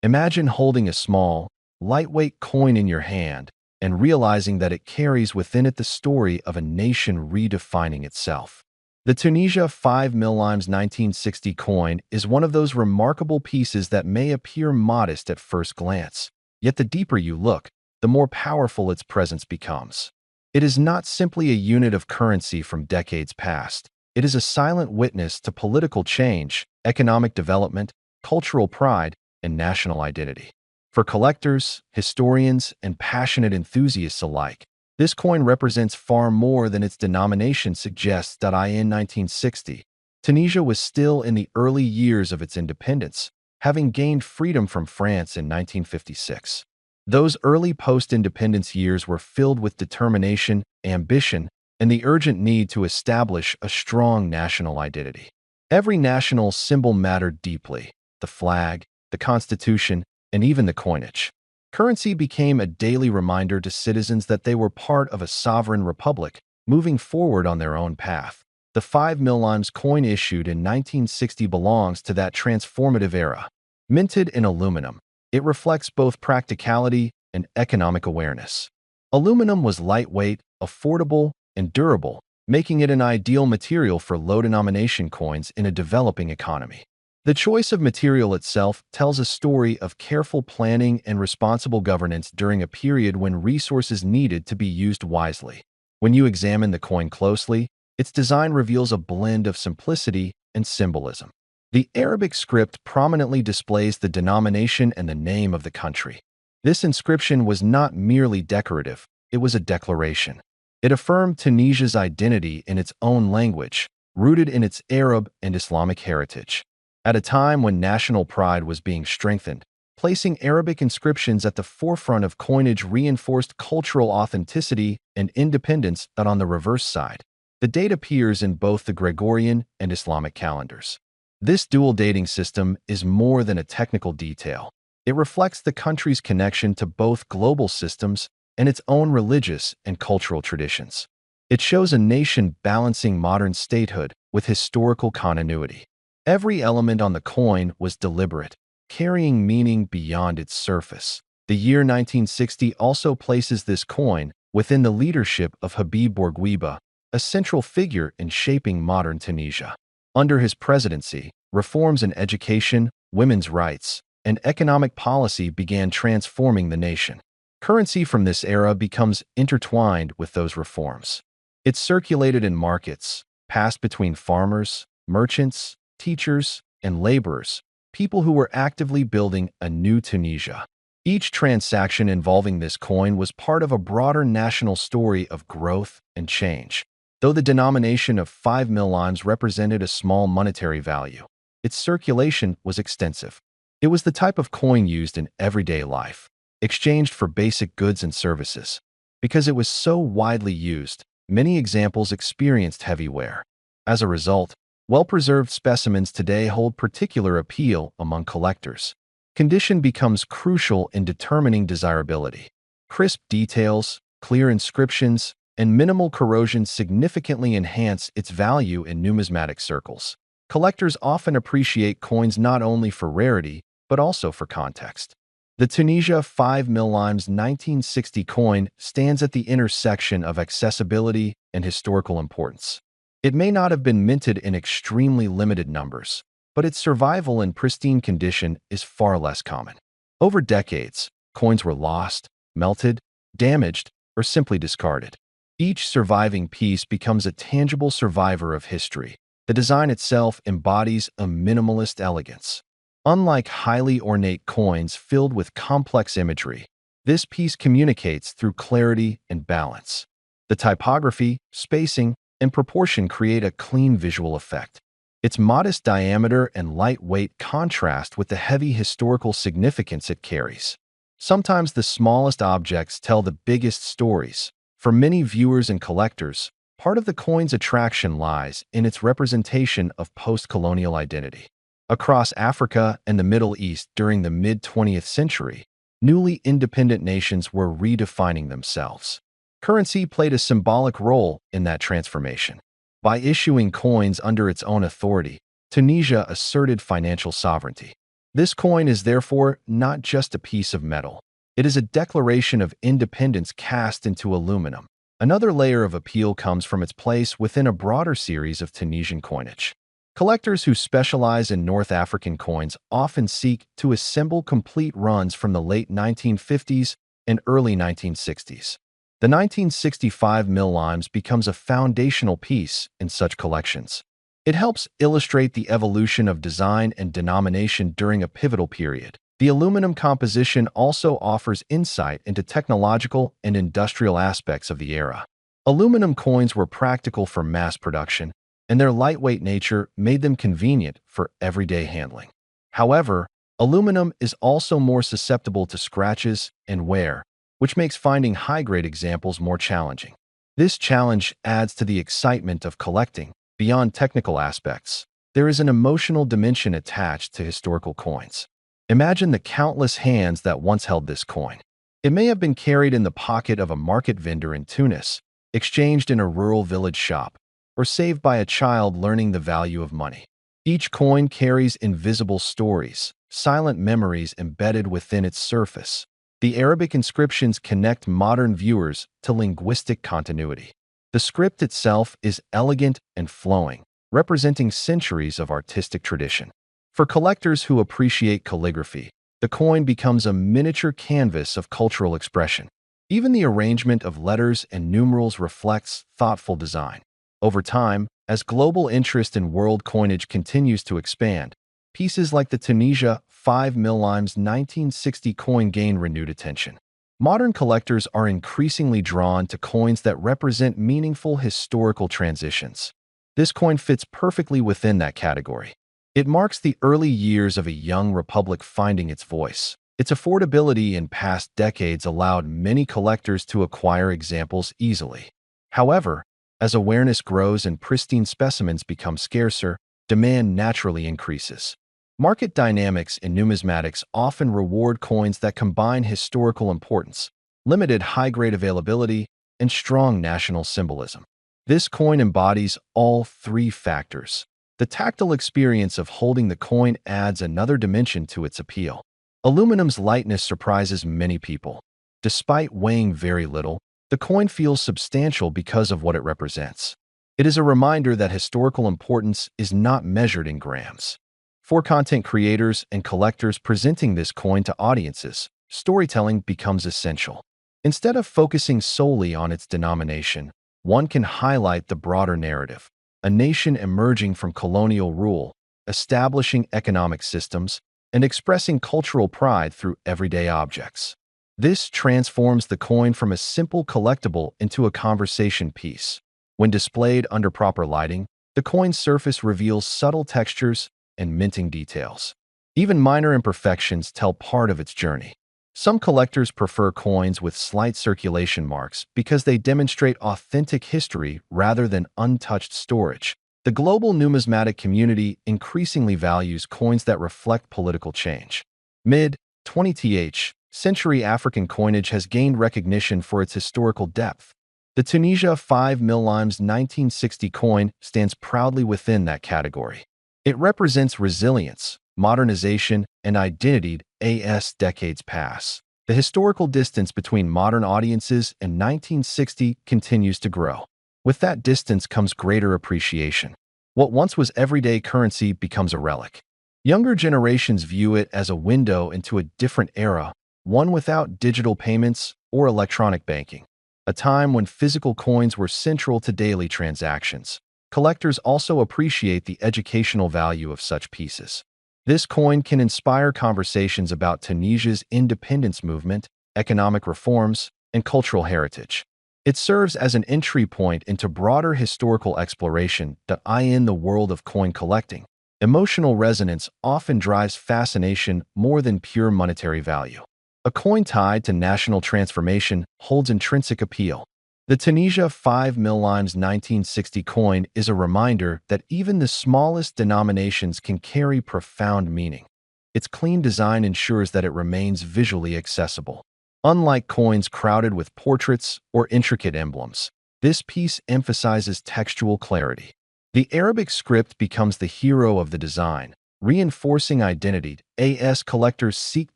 Imagine holding a small, lightweight coin in your hand and realizing that it carries within it the story of a nation redefining itself. The Tunisia 5 Millimes 1960 coin is one of those remarkable pieces that may appear modest at first glance. Yet the deeper you look, the more powerful its presence becomes. It is not simply a unit of currency from decades past. It is a silent witness to political change, economic development, cultural pride, and national identity. For collectors, historians, and passionate enthusiasts alike, this coin represents far more than its denomination suggests. In 1960, Tunisia was still in the early years of its independence, having gained freedom from France in 1956. Those early post-independence years were filled with determination, ambition, and the urgent need to establish a strong national identity. Every national symbol mattered deeply: the flag, the constitution, and even the coinage. Currency became a daily reminder to citizens that they were part of a sovereign republic, moving forward on their own path. The 5 Millimes coin issued in 1960 belongs to that transformative era. Minted in aluminum, it reflects both practicality and economic awareness. Aluminum was lightweight, affordable, and durable, making it an ideal material for low-denomination coins in a developing economy. The choice of material itself tells a story of careful planning and responsible governance during a period when resources needed to be used wisely. When you examine the coin closely, its design reveals a blend of simplicity and symbolism. The Arabic script prominently displays the denomination and the name of the country. This inscription was not merely decorative, it was a declaration. It affirmed Tunisia's identity in its own language, rooted in its Arab and Islamic heritage. At a time when national pride was being strengthened, placing Arabic inscriptions at the forefront of coinage reinforced cultural authenticity and independence. On the reverse side, the date appears in both the Gregorian and Islamic calendars. This dual dating system is more than a technical detail. It reflects the country's connection to both global systems and its own religious and cultural traditions. It shows a nation balancing modern statehood with historical continuity. Every element on the coin was deliberate, carrying meaning beyond its surface. The year 1960 also places this coin within the leadership of Habib Bourguiba, a central figure in shaping modern Tunisia. Under his presidency, reforms in education, women's rights, and economic policy began transforming the nation. Currency from this era becomes intertwined with those reforms. It circulated in markets, passed between farmers, merchants, teachers, and laborers, people who were actively building a new Tunisia. Each transaction involving this coin was part of a broader national story of growth and change. Though the denomination of 5 millimes represented a small monetary value, its circulation was extensive. It was the type of coin used in everyday life, exchanged for basic goods and services. Because it was so widely used, many examples experienced heavy wear. As a result, well-preserved specimens today hold particular appeal among collectors. Condition becomes crucial in determining desirability. Crisp details, clear inscriptions, and minimal corrosion significantly enhance its value in numismatic circles. Collectors often appreciate coins not only for rarity, but also for context. The Tunisia 5 Millimes 1960 coin stands at the intersection of accessibility and historical importance. It may not have been minted in extremely limited numbers, but its survival in pristine condition is far less common. Over decades, coins were lost, melted, damaged, or simply discarded. Each surviving piece becomes a tangible survivor of history. The design itself embodies a minimalist elegance. Unlike highly ornate coins filled with complex imagery, this piece communicates through clarity and balance. The typography, spacing, and proportion create a clean visual effect. Its modest diameter and lightweight contrast with the heavy historical significance it carries. Sometimes the smallest objects tell the biggest stories. For many viewers and collectors, part of the coin's attraction lies in its representation of post-colonial identity. Across Africa and the Middle East during the mid-20th century, newly independent nations were redefining themselves. Currency played a symbolic role in that transformation. By issuing coins under its own authority, Tunisia asserted financial sovereignty. This coin is therefore not just a piece of metal. It is a declaration of independence cast into aluminum. Another layer of appeal comes from its place within a broader series of Tunisian coinage. Collectors who specialize in North African coins often seek to assemble complete runs from the late 1950s and early 1960s. The 1965 Millimes becomes a foundational piece in such collections. It helps illustrate the evolution of design and denomination during a pivotal period. The aluminum composition also offers insight into technological and industrial aspects of the era. Aluminum coins were practical for mass production, and their lightweight nature made them convenient for everyday handling. However, aluminum is also more susceptible to scratches and wear, which makes finding high-grade examples more challenging. This challenge adds to the excitement of collecting. Beyond technical aspects, there is an emotional dimension attached to historical coins. Imagine the countless hands that once held this coin. It may have been carried in the pocket of a market vendor in Tunis, exchanged in a rural village shop, or saved by a child learning the value of money. Each coin carries invisible stories, silent memories embedded within its surface. The Arabic inscriptions connect modern viewers to linguistic continuity. The script itself is elegant and flowing, representing centuries of artistic tradition. For collectors who appreciate calligraphy, the coin becomes a miniature canvas of cultural expression. Even the arrangement of letters and numerals reflects thoughtful design. Over time, as global interest in world coinage continues to expand, pieces like the Tunisia 5 Millimes 1960 coin gain renewed attention. Modern collectors are increasingly drawn to coins that represent meaningful historical transitions. This coin fits perfectly within that category. It marks the early years of a young republic finding its voice. Its affordability in past decades allowed many collectors to acquire examples easily. However, as awareness grows and pristine specimens become scarcer, demand naturally increases. Market dynamics in numismatics often reward coins that combine historical importance, limited high-grade availability, and strong national symbolism. This coin embodies all three factors. The tactile experience of holding the coin adds another dimension to its appeal. Aluminum's lightness surprises many people. Despite weighing very little, the coin feels substantial because of what it represents. It is a reminder that historical importance is not measured in grams. For content creators and collectors presenting this coin to audiences, storytelling becomes essential. Instead of focusing solely on its denomination, one can highlight the broader narrative. A nation emerging from colonial rule, establishing economic systems, and expressing cultural pride through everyday objects. This transforms the coin from a simple collectible into a conversation piece. When displayed under proper lighting, the coin's surface reveals subtle textures and minting details. Even minor imperfections tell part of its journey. Some collectors prefer coins with slight circulation marks because they demonstrate authentic history rather than untouched storage. The global numismatic community increasingly values coins that reflect political change. Mid-20th century African coinage has gained recognition for its historical depth. The Tunisia 5 Millimes 1960 coin stands proudly within that category. It represents resilience, modernization, and identity as decades pass. The historical distance between modern audiences and 1960 continues to grow. With that distance comes greater appreciation. What once was everyday currency becomes a relic. Younger generations view it as a window into a different era, one without digital payments or electronic banking, a time when physical coins were central to daily transactions. Collectors also appreciate the educational value of such pieces. This coin can inspire conversations about Tunisia's independence movement, economic reforms, and cultural heritage. It serves as an entry point into broader historical exploration in the world of coin collecting. Emotional resonance often drives fascination more than pure monetary value. A coin tied to national transformation holds intrinsic appeal. The Tunisia 5 Millimes 1960 coin is a reminder that even the smallest denominations can carry profound meaning. Its clean design ensures that it remains visually accessible. Unlike coins crowded with portraits or intricate emblems, this piece emphasizes textual clarity. The Arabic script becomes the hero of the design, Reinforcing identity, as collectors seek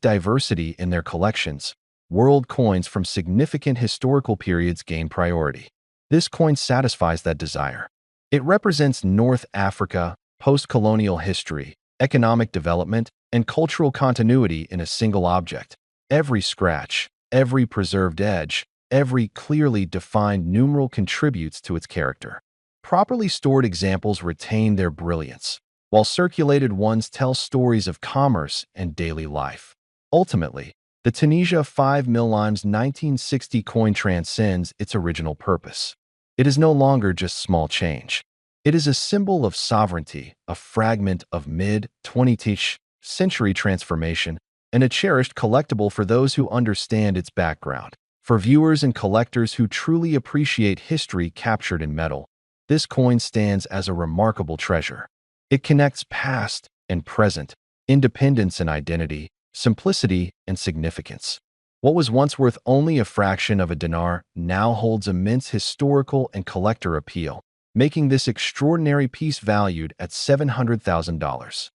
diversity in their collections, world coins from significant historical periods gain priority. This coin satisfies that desire. It represents North Africa, post-colonial history, economic development, and cultural continuity in a single object. Every scratch, every preserved edge, every clearly defined numeral contributes to its character. Properly stored examples retain their brilliance, while circulated ones tell stories of commerce and daily life. Ultimately, the Tunisia 5 Millimes 1960 coin transcends its original purpose. It is no longer just small change. It is a symbol of sovereignty, a fragment of mid-20th century transformation, and a cherished collectible for those who understand its background. For viewers and collectors who truly appreciate history captured in metal, this coin stands as a remarkable treasure. It connects past and present, independence and identity, simplicity and significance. What was once worth only a fraction of a dinar now holds immense historical and collector appeal, making this extraordinary piece valued at $700,000.